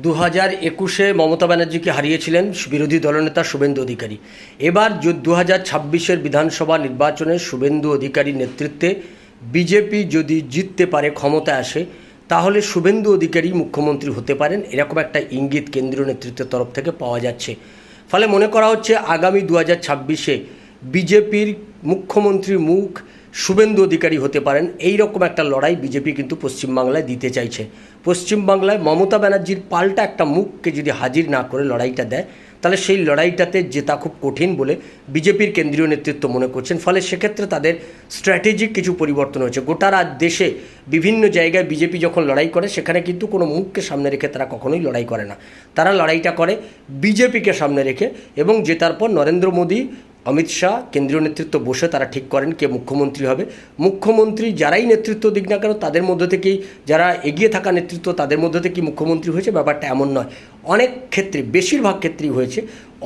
2021-এ মমতা ব্যানার্জিকে হারিয়েছিলেন বিরোধী দলনেতা শুভেন্দু অধিকারী। এবার 2026-এর বিধানসভা নির্বাচনে শুভেন্দু অধিকারীর নেতৃত্বে বিজেপি যদি জিততে পারে, ক্ষমতায় আসে, তাহলে শুভেন্দু অধিকারী মুখ্যমন্ত্রী হতে পারেন, এরকম একটা ইঙ্গিত কেন্দ্রীয় নেতৃত্বের তরফ থেকে পাওয়া যাচ্ছে। ফলে মনে করা হচ্ছে আগামী 2026-এ বিজেপির মুখ্যমন্ত্রীর মুখ শুভেন্দু অধিকারী হতে পারেন। এই রকম একটা লড়াই বিজেপি কিন্তু পশ্চিমবাংলায় দিতে চাইছে। পশ্চিমবাংলায় মমতা ব্যানার্জির পাল্টা একটা মুখকে যদি হাজির না করে লড়াইটা দেয়, তাহলে সেই লড়াইটাতে জেতা খুব কঠিন বলে বিজেপির কেন্দ্রীয় নেতৃত্ব মনে করছেন। ফলে সেক্ষেত্রে তাদের স্ট্র্যাটেজিক কিছু পরিবর্তন হয়েছে। গোটা দেশে বিভিন্ন জায়গায় বিজেপি যখন লড়াই করে, সেখানে কিন্তু কোনো মুখকে সামনে রেখে তারা কখনোই লড়াই করে না। তারা লড়াইটা করে বিজেপিকে সামনে রেখে, এবং জেতার পর নরেন্দ্র মোদী, অমিত শাহ, কেন্দ্রীয় নেতৃত্ব বসে তারা ঠিক করেন কে মুখ্যমন্ত্রী হবে। মুখ্যমন্ত্রী যারাই নেতৃত্ব দিক না কেন, তাদের মধ্যে থেকেই, যারা এগিয়ে থাকা নেতৃত্ব তাদের মধ্যে থেকেই মুখ্যমন্ত্রী হয়েছে। ব্যাপারটা এমন নয়, অনেক ক্ষেত্রে, বেশিরভাগ ক্ষেত্রেই হয়েছে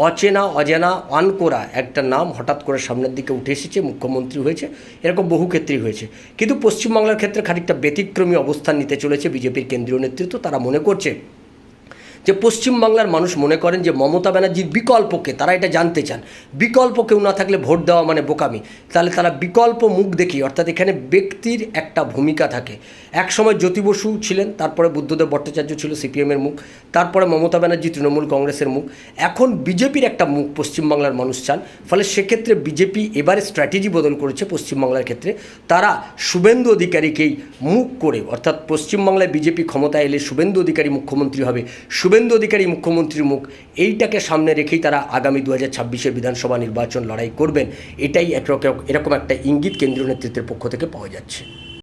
অচেনা অজানা অনকরা একটা নাম হঠাৎ করে সামনের দিকে উঠে এসেছে, মুখ্যমন্ত্রী হয়েছে। এরকম বহু ক্ষেত্রেই হয়েছে। কিন্তু পশ্চিমবাংলার ক্ষেত্রে খানিকটা ব্যতিক্রমী অবস্থান নিতে চলেছে বিজেপির কেন্দ্রীয় নেতৃত্ব। তারা মনে করছে যে পশ্চিমবাংলার মানুষ মনে করেন যে মমতা ব্যানার্জির বিকল্পকে, তারা এটা জানতে চান, বিকল্প কেউ না থাকলে ভোট দেওয়া মানে বোকামি। তাহলে তারা বিকল্প মুখ দেখি, অর্থাৎ এখানে ব্যক্তির একটা ভূমিকা থাকে। একসময় জ্যোতি বসু ছিলেন, তারপরে বুদ্ধদেব ভট্টাচার্য ছিল সিপিএমের মুখ, তারপরে মমতা ব্যানার্জি তৃণমূল কংগ্রেসের মুখ, এখন বিজেপির একটা মুখ পশ্চিমবাংলার মানুষ চান। ফলে সেক্ষেত্রে বিজেপি এবারে স্ট্র্যাটেজি বদল করেছে পশ্চিমবাংলার ক্ষেত্রে। তারা শুভেন্দু অধিকারীকেই মুখ করে, অর্থাৎ পশ্চিমবাংলায় বিজেপি ক্ষমতায় এলে শুভেন্দু অধিকারী মুখ্যমন্ত্রী হবে, শুভেন্দু অধিকারী মুখ্যমন্ত্রীর মুখ, এইটাকে সামনে রেখেই তারা আগামী 2026-এর বিধানসভা নির্বাচন লড়াই করবেন। এটাই এরকম একটা ইঙ্গিত কেন্দ্রীয় নেতৃত্বের পক্ষ থেকে পাওয়া যাচ্ছে।